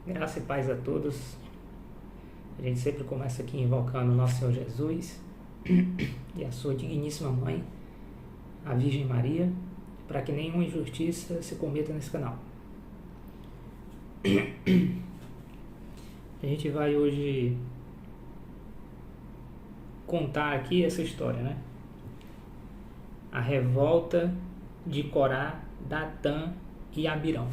Graça e paz a todos. A gente sempre começa aqui invocando o nosso Senhor Jesus e a sua digníssima mãe, a Virgem Maria, para que nenhuma injustiça se cometa nesse canal. A gente vai hoje contar aqui essa história, né? A revolta de Corá, Datã e Abirão.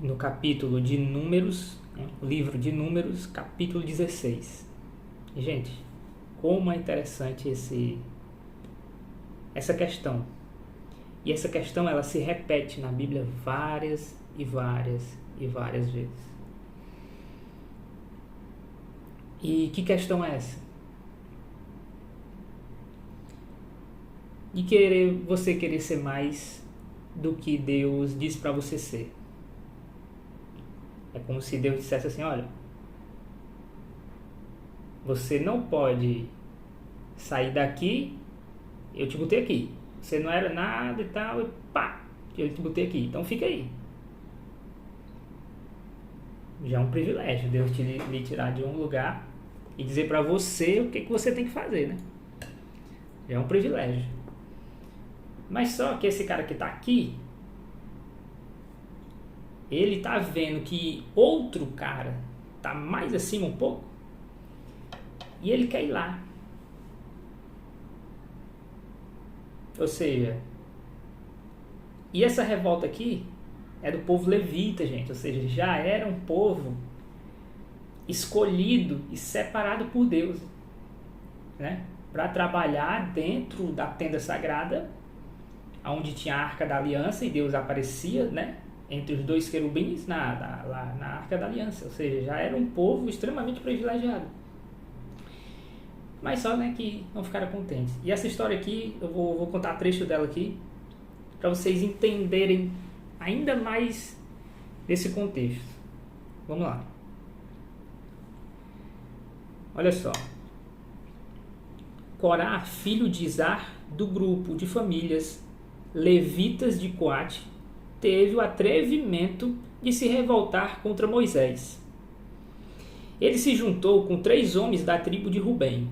No capítulo de Números, o livro de Números, capítulo 16. E, gente, como é interessante essa questão. E essa questão ela se repete na Bíblia várias e várias e várias vezes. E que questão é essa? De você querer ser mais do que Deus diz para você ser. É como se Deus dissesse assim, olha, você não pode sair daqui, eu te botei aqui. Você não era nada e tal, e pá, eu te botei aqui, então fica aí. Já é um privilégio Deus lhe tirar de um lugar e dizer para você o que você tem que fazer, né? Já é um privilégio. Mas só que esse cara que está aqui, ele está vendo que outro cara está mais acima um pouco e ele quer ir lá. Ou seja, e essa revolta aqui é do povo levita, gente. Ou seja, já era um povo escolhido e separado por Deus, né? Para trabalhar dentro da tenda sagrada, onde tinha a Arca da Aliança e Deus aparecia, né? Entre os dois querubins lá na Arca da Aliança. Ou seja, já era um povo extremamente privilegiado. Mas só, né, que não ficaram contentes. E essa história aqui, eu vou contar trecho dela aqui, para vocês entenderem ainda mais desse contexto. Vamos lá. Olha só. Corá, filho de Izar, do grupo de famílias levitas de Coate, teve o atrevimento de se revoltar contra Moisés. Ele se juntou com 3 homens da tribo de Rubem.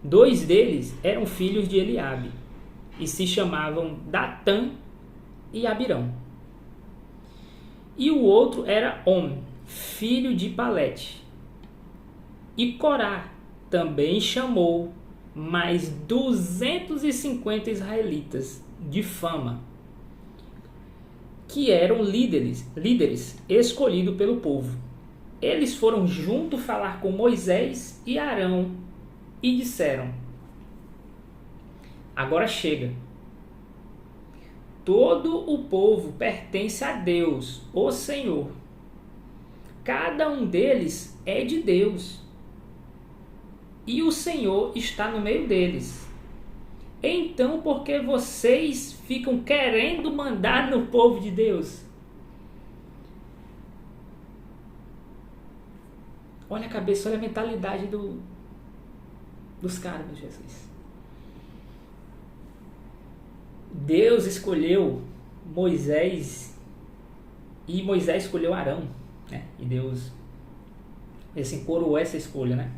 2 deles eram filhos de Eliabe e se chamavam Datã e Abirão. E o outro era On, filho de Palete. E Corá também chamou mais 250 israelitas de fama, que eram líderes escolhidos pelo povo. Eles foram junto falar com Moisés e Arão e disseram: agora chega. Todo o povo pertence a Deus, o Senhor. Cada um deles é de Deus. E o Senhor está no meio deles. Então, por que vocês ficam querendo mandar no povo de Deus? Olha a cabeça, olha a mentalidade dos caras, meu Jesus. Deus escolheu Moisés e Moisés escolheu Arão, né? E Deus assim, coroou essa escolha, né?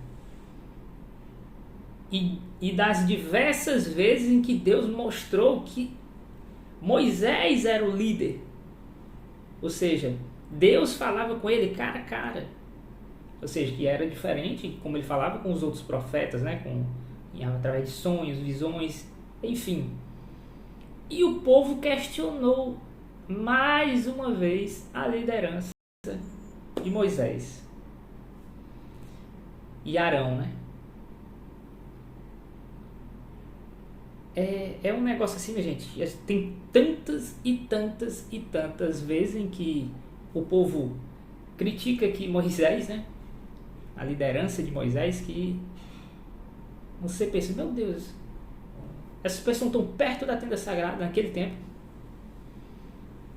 E das diversas vezes em que Deus mostrou que Moisés era o líder, ou seja, Deus falava com ele cara a cara, ou seja, que era diferente como ele falava com os outros profetas, né? Através de sonhos, visões, enfim. E o povo questionou mais uma vez a liderança de Moisés e Arão, né? É um negócio assim, minha gente. Tem tantas e tantas e tantas vezes em que o povo critica que Moisés, né? A liderança de Moisés, que você pensa, meu Deus, essas pessoas estão perto da tenda sagrada naquele tempo.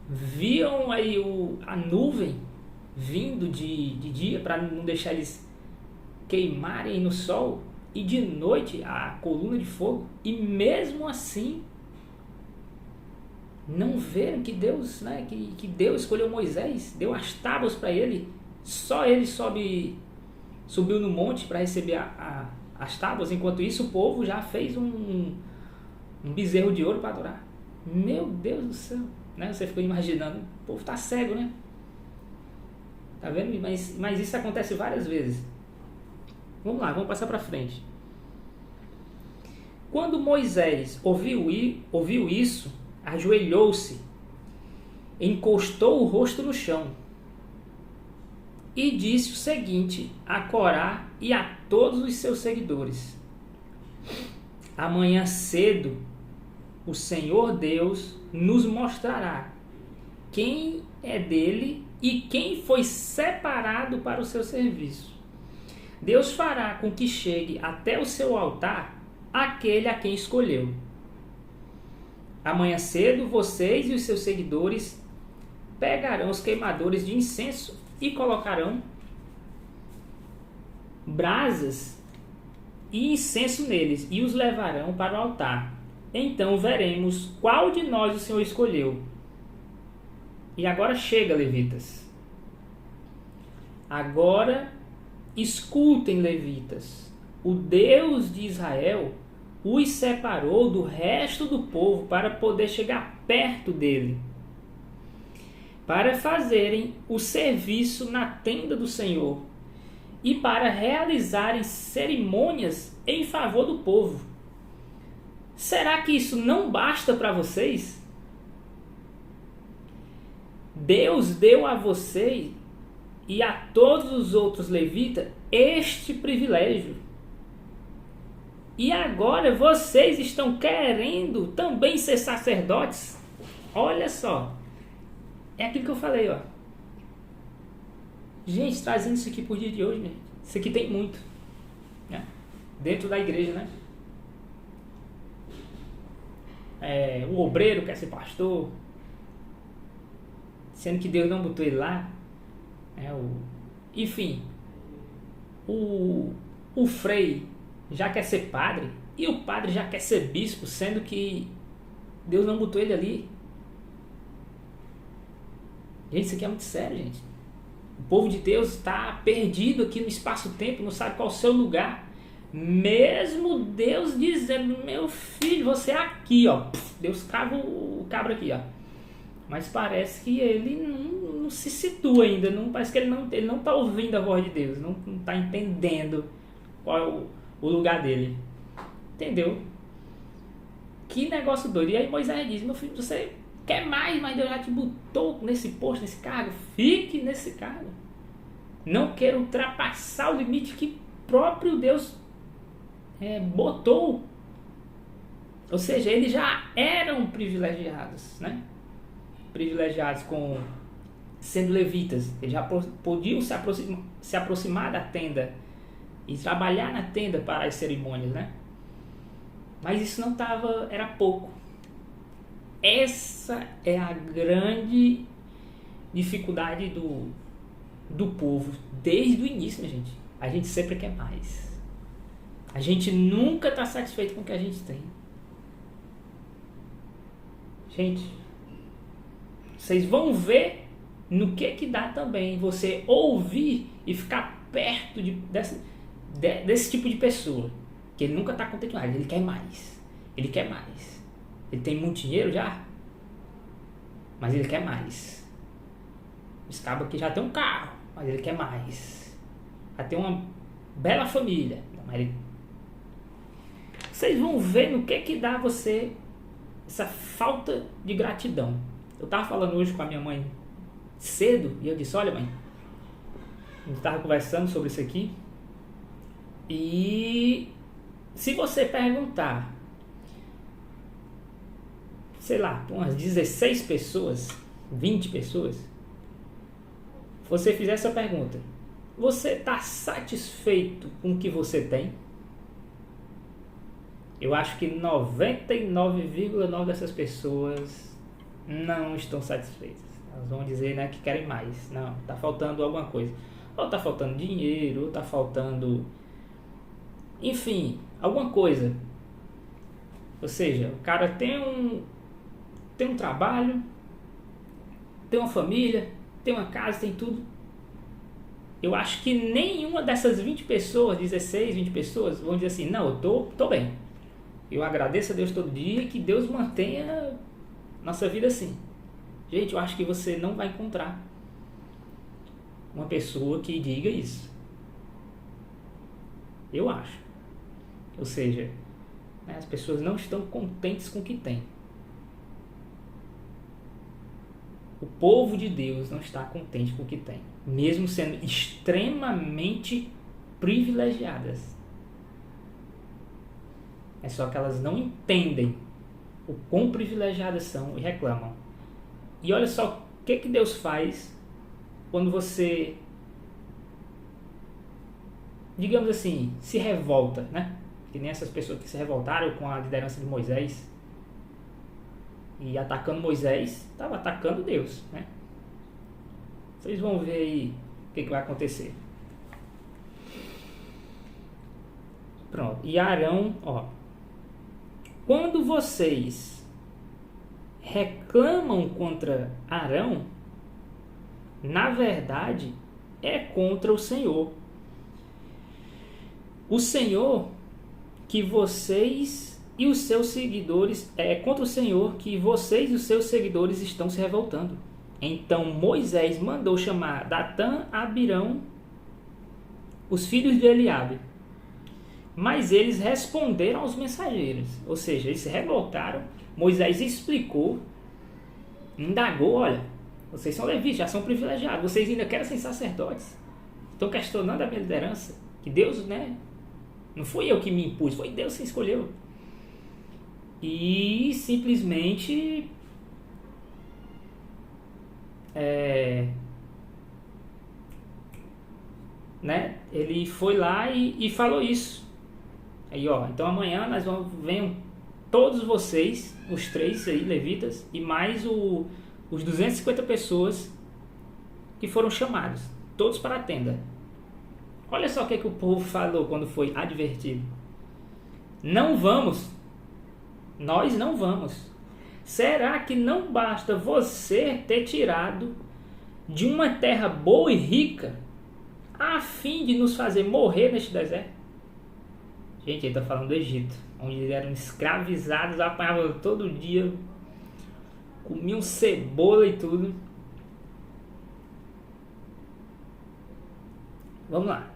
Viam aí a nuvem vindo de dia para não deixar eles queimarem no sol. E de noite a coluna de fogo. E mesmo assim não veram que Deus, né, que Deus escolheu Moisés, deu as tábuas para ele, só ele subiu no monte para receber as tábuas, enquanto isso o povo já fez um bezerro de ouro para adorar. Meu Deus do céu, né? Você ficou imaginando, o povo está cego, né? Tá vendo? Mas isso acontece várias vezes. Vamos lá, vamos passar para frente. Quando Moisés ouviu isso, ajoelhou-se, encostou o rosto no chão e disse o seguinte a Corá e a todos os seus seguidores: amanhã cedo o Senhor Deus nos mostrará quem é dele e quem foi separado para o seu serviço. Deus fará com que chegue até o seu altar aquele a quem escolheu. Amanhã cedo vocês e os seus seguidores pegarão os queimadores de incenso e colocarão brasas e incenso neles e os levarão para o altar. Então veremos qual de nós o Senhor escolheu. E agora chega, levitas. Agora escutem, levitas. O Deus de Israel os separou do resto do povo para poder chegar perto dele, para fazerem o serviço na tenda do Senhor e para realizarem cerimônias em favor do povo. Será que isso não basta para vocês? Deus deu a vocês e a todos os outros levitas este privilégio. E agora vocês estão querendo também ser sacerdotes? Olha só. É aquilo que eu falei, ó. Gente, trazendo isso aqui por dia de hoje, né? Isso aqui tem muito, né? Dentro da igreja, né? O obreiro quer ser pastor, sendo que Deus não botou ele lá. Enfim, o frei já quer ser padre e o padre já quer ser bispo, sendo que Deus não botou ele ali. Gente, isso aqui é muito sério, gente. O povo de Deus está perdido aqui no espaço-tempo, não sabe qual é o seu lugar. Mesmo Deus dizendo: meu filho, você é aqui, ó. Deus crava o cabra aqui, ó. Mas parece que ele não se situa ainda. Parece que ele não está ouvindo a voz de Deus. Não está entendendo qual é o lugar dele. Entendeu? Que negócio doido. E aí Moisés diz: meu filho, você quer mais, mas Deus já te botou nesse posto, nesse cargo. Fique nesse cargo. Não queira ultrapassar o limite que próprio Deus botou. Ou seja, eles já eram privilegiados, né? Privilegiados com sendo levitas. Eles já podiam se aproximar da tenda e trabalhar na tenda para as cerimônias, né? Mas isso não estava, era pouco. Essa é a grande dificuldade do povo desde o início, minha gente. A gente sempre quer mais. A gente nunca está satisfeito com o que a gente tem. Gente, vocês vão ver no que dá também você ouvir e ficar perto desse tipo de pessoa. Que ele nunca está contente mais, ele quer mais. Ele quer mais. Ele tem muito dinheiro já, mas ele quer mais. Esse cabo aqui já tem um carro, mas ele quer mais. Já tem uma bela família, mas ele... Vocês vão ver no que dá você essa falta de gratidão. Eu estava falando hoje com a minha mãe cedo e eu disse: olha, mãe, a gente estava conversando sobre isso aqui, e se você perguntar, sei lá, umas 16 pessoas, 20 pessoas, você fizer essa pergunta: você está satisfeito com o que você tem? Eu acho que 99,9% dessas pessoas não estão satisfeitas. Elas vão dizer, né, que querem mais. Não, está faltando alguma coisa. Ou está faltando dinheiro, ou está faltando... Enfim, alguma coisa. Ou seja, o cara tem tem um trabalho, tem uma família, tem uma casa, tem tudo. Eu acho que nenhuma dessas 20 pessoas, 16, 20 pessoas, vão dizer assim, não, eu tô bem. Eu agradeço a Deus todo dia e que Deus mantenha nossa vida assim. Gente, eu acho que você não vai encontrar uma pessoa que diga isso. Eu acho. Ou seja, né, as pessoas não estão contentes com o que têm. O povo de Deus não está contente com o que tem, mesmo sendo extremamente privilegiadas. É só que elas não entendem o quão privilegiadas são e reclamam. E olha só o que Deus faz quando você, digamos assim, se revolta, né? Que nem essas pessoas que se revoltaram com a liderança de Moisés. E atacando Moisés, estava atacando Deus, né? Vocês vão ver aí o que vai acontecer. Pronto. E Arão, ó. Quando vocês reclamam contra Arão, na verdade é contra o Senhor. O Senhor que vocês e os seus seguidores, é contra o Senhor que vocês e os seus seguidores estão se revoltando. Então Moisés mandou chamar Datã, Abirão, os filhos de Eliabe. Mas eles responderam aos mensageiros. Ou seja, eles se revoltaram. Moisés explicou, indagou, olha, vocês são levitas, já são privilegiados, vocês ainda querem ser sacerdotes. Estão questionando a minha liderança. Que Deus, né? Não fui eu que me impus, foi Deus que escolheu. E simplesmente né, ele foi lá e falou isso. Aí, ó, então amanhã nós venham todos vocês, os 3 aí, levitas, e mais os 250 pessoas que foram chamados, todos para a tenda. Olha só o que o povo falou quando foi advertido. Não vamos. Nós não vamos. Será que não basta você ter tirado de uma terra boa e rica a fim de nos fazer morrer neste deserto? Gente, ele está falando do Egito, onde eles eram escravizados, apanhavam todo dia, comiam cebola e tudo. Vamos lá.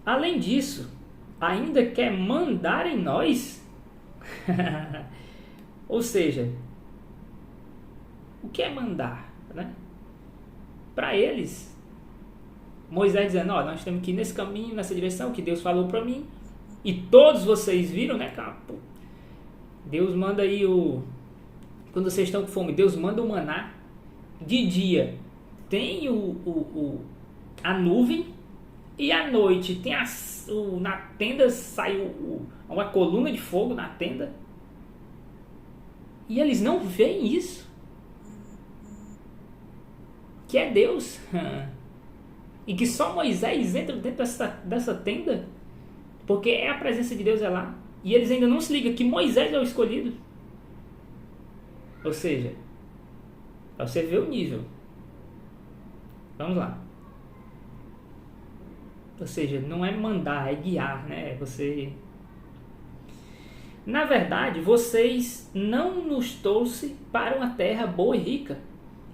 Além disso, ainda quer mandar em nós? Ou seja, o que é mandar, né? Para eles, Moisés dizendo, ó, nós temos que ir nesse caminho, nessa direção que Deus falou para mim, e todos vocês viram, né, cara? Deus manda aí quando vocês estão com fome, Deus manda o maná. De dia tem a nuvem, e à noite tem na tenda sai uma coluna de fogo na tenda. E eles não veem isso. Que é Deus. E que só Moisés entra dentro dessa tenda. Porque é a presença de Deus é lá. E eles ainda não se ligam que Moisés é o escolhido. Ou seja, para você ver o nível. Vamos lá. Ou seja, não é mandar, é guiar, né? Você... Na verdade, vocês não nos trouxe para uma terra boa e rica.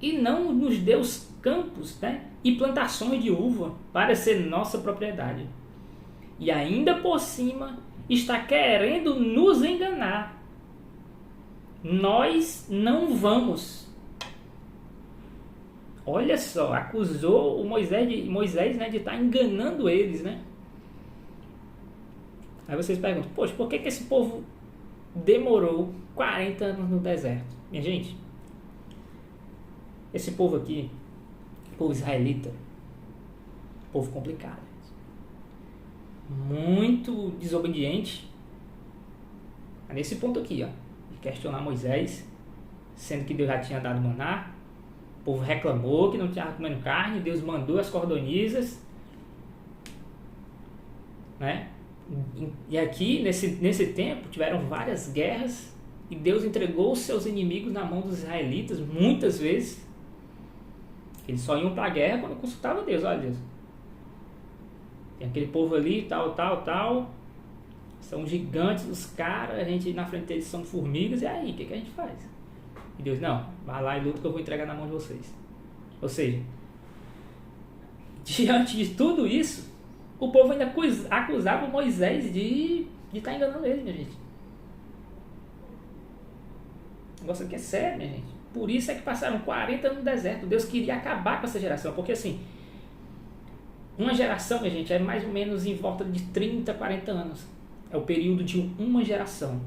E não nos deu os campos, né? E plantações de uva para ser nossa propriedade. E ainda por cima está querendo nos enganar. Nós não vamos. Olha só, acusou o Moisés, né, de estar enganando eles, né? Aí vocês perguntam, poxa, por que esse povo demorou 40 anos no deserto? Minha gente, esse povo aqui, povo israelita, povo complicado, muito desobediente, nesse ponto aqui, ó, de questionar Moisés, sendo que Deus já tinha dado maná. O povo reclamou que não tinha comendo carne, Deus mandou as cordonizas, né? E aqui, nesse tempo, tiveram várias guerras, E Deus entregou os seus inimigos na mão dos israelitas muitas vezes. Eles só iam para a guerra quando consultavam Deus. Olha, Deus, tem aquele povo ali, tal. São gigantes os caras, a gente na frente deles são formigas, e aí, o que a gente faz? E Deus, não, vai lá e luta que eu vou entregar na mão de vocês. Ou seja, diante de tudo isso, o povo ainda acusava Moisés de estar enganando ele, minha gente. O negócio aqui é sério, minha gente. Por isso é que passaram 40 anos no deserto. Deus queria acabar com essa geração, porque assim, uma geração, minha gente, é mais ou menos em volta de 30, 40 anos. É o período de uma geração.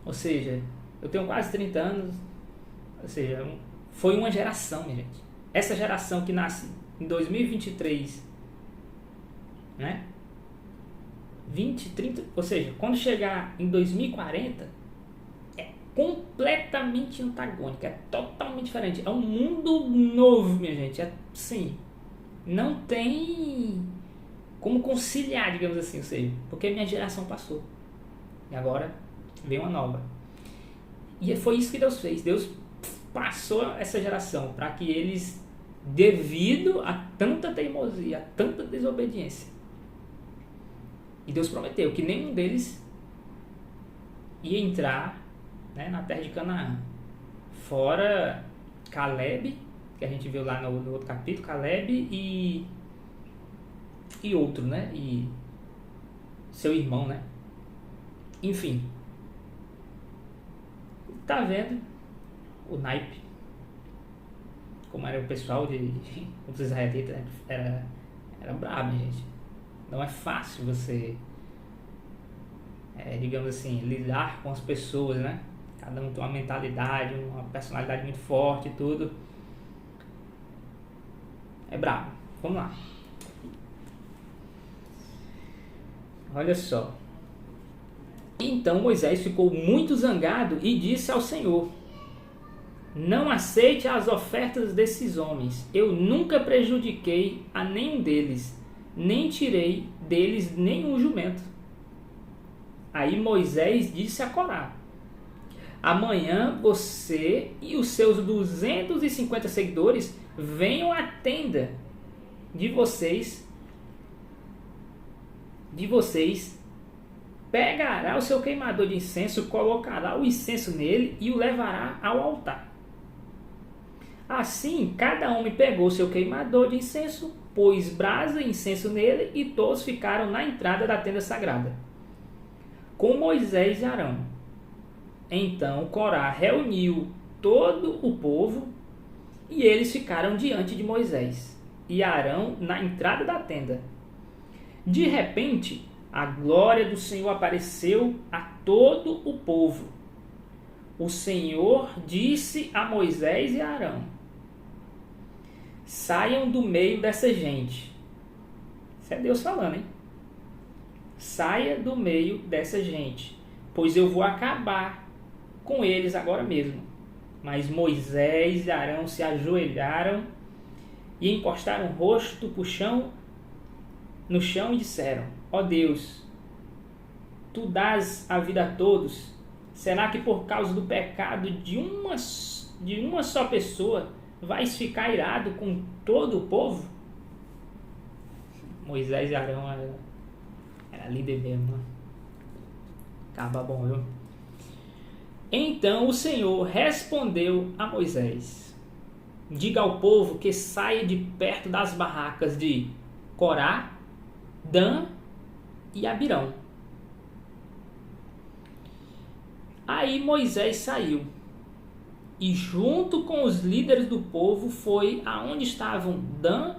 Ou seja, eu tenho quase 30 anos, ou seja, foi uma geração, minha gente. Essa geração que nasce em 2023, né? 20, 30, ou seja, quando chegar em 2040, é completamente antagônico, é totalmente diferente. É um mundo novo, minha gente. É, sim, não tem como conciliar, digamos assim, ou seja, porque minha geração passou e agora vem uma nova. E foi isso que Deus fez. Deus passou essa geração para que eles, devido a tanta teimosia, a tanta desobediência, e Deus prometeu que nenhum deles ia entrar, né, na terra de Canaã, fora Caleb, que a gente viu lá no outro capítulo, Caleb e outro, né? E seu irmão, né? Enfim. Tá vendo o naipe? Como era o pessoal dos israelitas, né? Era brabo, gente. Não é fácil você, digamos assim, lidar com as pessoas, né? Cada um tem uma mentalidade, uma personalidade muito forte e tudo. É brabo. Vamos lá. Olha só. Então Moisés ficou muito zangado e disse ao Senhor: não aceite as ofertas desses homens. Eu nunca prejudiquei a nenhum deles, nem tirei deles nenhum jumento. Aí Moisés disse a Corá: amanhã você e os seus 250 seguidores venham à tenda de vocês, pegará o seu queimador de incenso, colocará o incenso nele e o levará ao altar. Assim, cada homem pegou seu queimador de incenso, pôs brasa e incenso nele, e todos ficaram na entrada da tenda sagrada, com Moisés e Arão. Então Corá reuniu todo o povo, e eles ficaram diante de Moisés e Arão na entrada da tenda. De repente, a glória do Senhor apareceu a todo o povo. O Senhor disse a Moisés e a Arão: saiam do meio dessa gente. Isso é Deus falando, hein? Saia do meio dessa gente, pois eu vou acabar com eles agora mesmo. Mas Moisés e Arão se ajoelharam e encostaram o rosto no chão e disseram: ó Deus, tu dás a vida a todos. Será que por causa do pecado de uma só pessoa vais ficar irado com todo o povo? Moisés e Arão era líder mesmo, né? Acaba bom, viu? Então o Senhor respondeu a Moisés: diga ao povo que saia de perto das barracas de Corá, Dan e Abirão. Aí Moisés saiu e junto com os líderes do povo foi aonde estavam Dan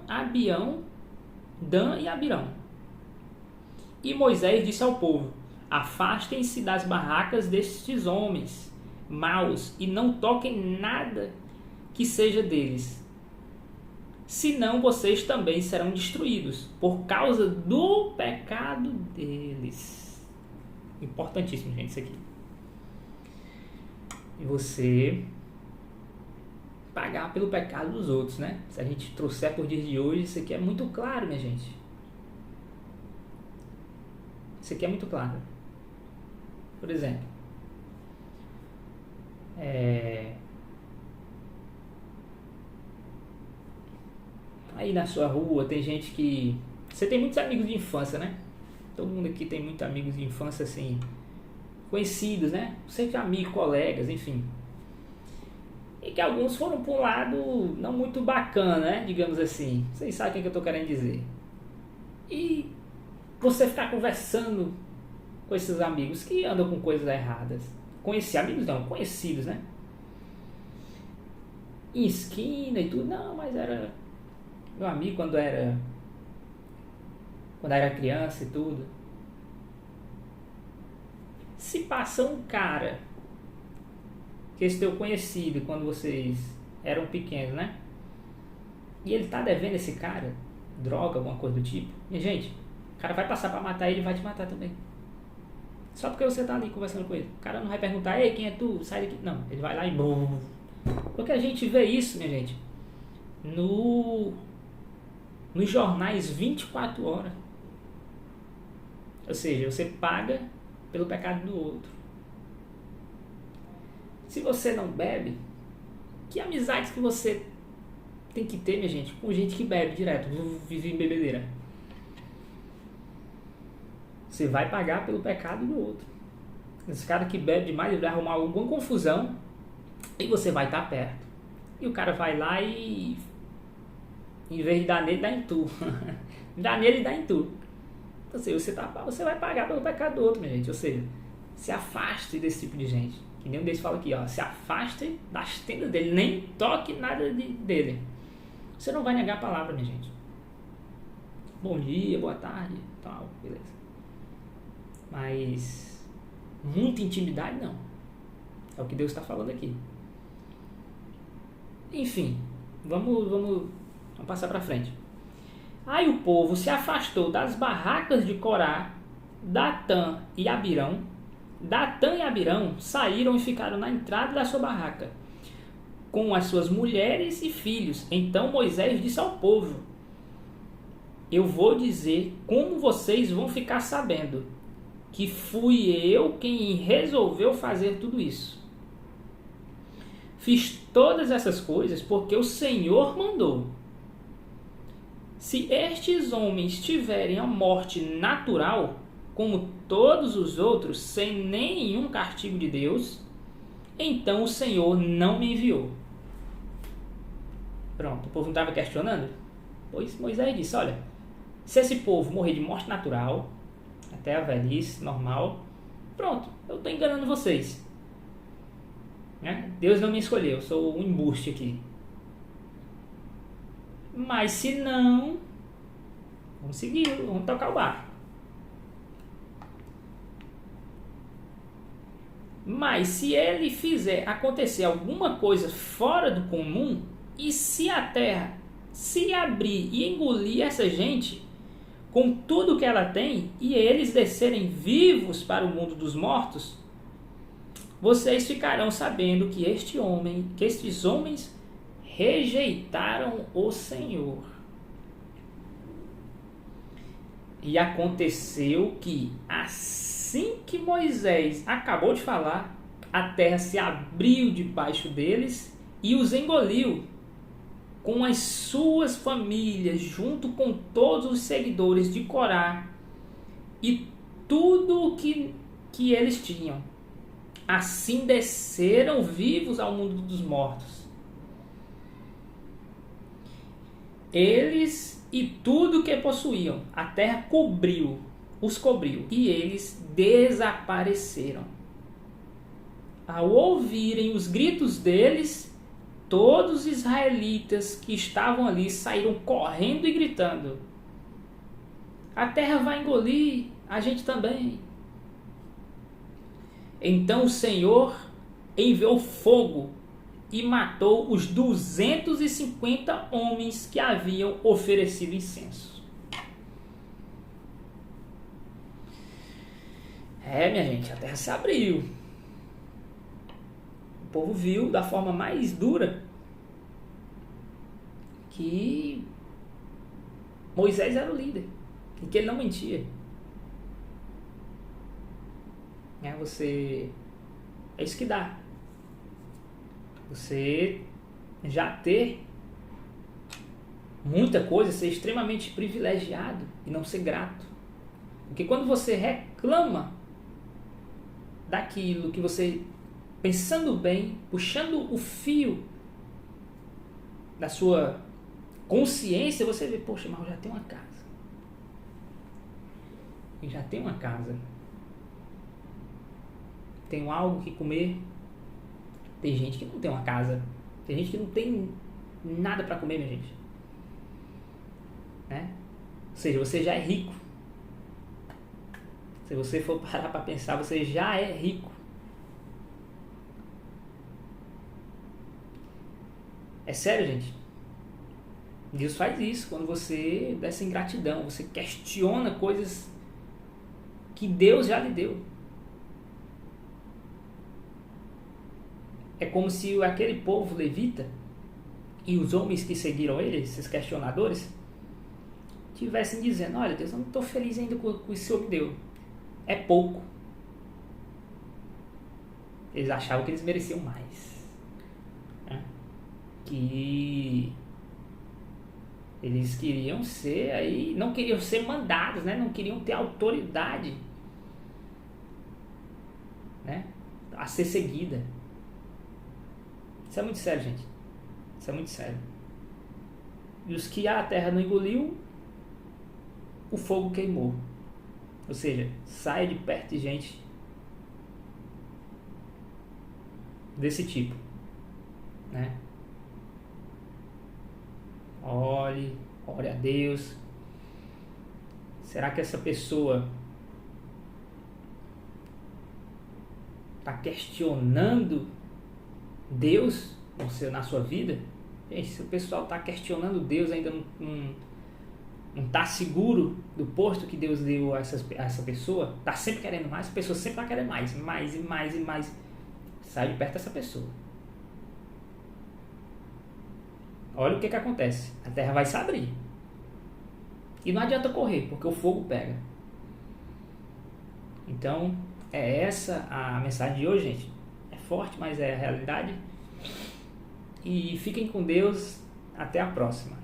e Abirão. E Moisés disse ao povo: afastem-se das barracas destes homens maus e não toquem nada que seja deles, senão vocês também serão destruídos por causa do pecado deles. Importantíssimo, gente, isso aqui. E você pagar pelo pecado dos outros, né? Se a gente trouxer por dias de hoje, isso aqui é muito claro, minha gente. Isso aqui é muito claro. Por exemplo, Aí na sua rua tem gente que... Você tem muitos amigos de infância, né? Todo mundo aqui tem muitos amigos de infância, assim, conhecidos, né? Sempre amigos, colegas, enfim. E que alguns foram para um lado não muito bacana, né? Digamos assim. Vocês sabem o que eu estou querendo dizer. E você ficar conversando com esses amigos que andam com coisas erradas. Amigos não, conhecidos, né? Em esquina e tudo. Não, mas era meu amigo quando era criança e tudo. Se passa um cara, que esse teu conhecido quando vocês eram pequenos, né? E ele tá devendo esse cara droga, alguma coisa do tipo. Minha gente, o cara vai passar pra matar ele e vai te matar também. Só porque você tá ali conversando com ele. O cara não vai perguntar, ei, quem é tu? Sai daqui. Não, ele vai lá e... Porque a gente vê isso, minha gente, nos jornais 24 horas. Ou seja, você paga pelo pecado do outro. Se você não bebe, que amizades que você tem que ter, minha gente, com gente que bebe direto, vive em bebedeira. Você vai pagar pelo pecado do outro. Esse cara que bebe demais, ele vai arrumar alguma confusão e você vai estar perto. E o cara vai lá e, em vez de dar nele, dá em tu. Dá nele e dá em tu. Então, assim, você vai pagar pelo pecado do outro, minha gente. Ou seja, se afaste desse tipo de gente. Que nem um deles fala aqui, ó. Se afaste das tendas dele. Nem toque nada dele. Você não vai negar a palavra, minha gente. Bom dia, boa tarde, tal, beleza. Mas muita intimidade, não. É o que Deus está falando aqui. Enfim, vamos passar para frente. Aí o povo se afastou das barracas de Corá, Datã e Abirão. Datã e Abirão saíram e ficaram na entrada da sua barraca, com as suas mulheres e filhos. Então Moisés disse ao povo: eu vou dizer como vocês vão ficar sabendo que fui eu quem resolveu fazer tudo isso. Fiz todas essas coisas porque o Senhor mandou. Se estes homens tiverem a morte natural, como todos os outros, sem nenhum castigo de Deus, então o Senhor não me enviou. Pronto, o povo não estava questionando? Pois Moisés disse, olha, se esse povo morrer de morte natural, até a velhice, normal, pronto, eu estou enganando vocês. Né? Deus não me escolheu, eu sou um embuste aqui. Mas se não, vamos seguir, vamos tocar o barco. Mas se ele fizer acontecer alguma coisa fora do comum, e se a terra se abrir e engolir essa gente, com tudo que ela tem, e eles descerem vivos para o mundo dos mortos, vocês ficarão sabendo que estes homens rejeitaram o Senhor. E aconteceu que, assim que Moisés acabou de falar, a terra se abriu debaixo deles e os engoliu, com as suas famílias, junto com todos os seguidores de Corá e tudo o que eles tinham. Assim desceram vivos ao mundo dos mortos. Eles e tudo o que possuíam, a terra os cobriu, e eles desapareceram. Ao ouvirem os gritos deles, todos os israelitas que estavam ali saíram correndo e gritando: a terra vai engolir a gente também. Então o Senhor enviou fogo e matou os 250 homens que haviam oferecido incenso. Minha gente, a terra se abriu. O povo viu da forma mais dura que Moisés era o líder e que ele não mentia. É isso que dá. Você já ter muita coisa, ser extremamente privilegiado e não ser grato. Porque quando você reclama daquilo que você, pensando bem, puxando o fio da sua consciência, você vê, poxa, mas eu já tenho uma casa. Eu já tenho uma casa. Tenho algo que comer. Tem gente que não tem uma casa. Tem gente que não tem nada para comer, minha gente. Né? Ou seja, você já é rico. Se você for parar para pensar, você já é rico. É sério, gente. Deus faz isso quando você dá essa ingratidão. Você questiona coisas que Deus já lhe deu. É como se aquele povo levita e os homens que seguiram ele, esses questionadores, tivessem dizendo, olha Deus, eu não estou feliz ainda com o que o Senhor me deu. É pouco. Eles achavam que eles mereciam mais. Né? Que eles queriam ser aí, não queriam ser mandados, né? Não queriam ter autoridade, né? A ser seguida. Isso é muito sério, gente. Isso é muito sério. E os que a terra não engoliu, o fogo queimou. Ou seja, saia de perto de gente desse tipo, né? Ore a Deus. Será que essa pessoa está questionando Deus na sua vida? Gente, se o pessoal está questionando Deus, ainda não está seguro do posto que Deus deu a essa pessoa, está sempre querendo mais, a pessoa sempre vai querer mais e mais. Sai de perto dessa pessoa. Olha o que acontece. A terra vai se abrir. E não adianta correr, porque o fogo pega. Então, é essa a mensagem de hoje, gente. É forte, mas é a realidade. E fiquem com Deus. Até a próxima.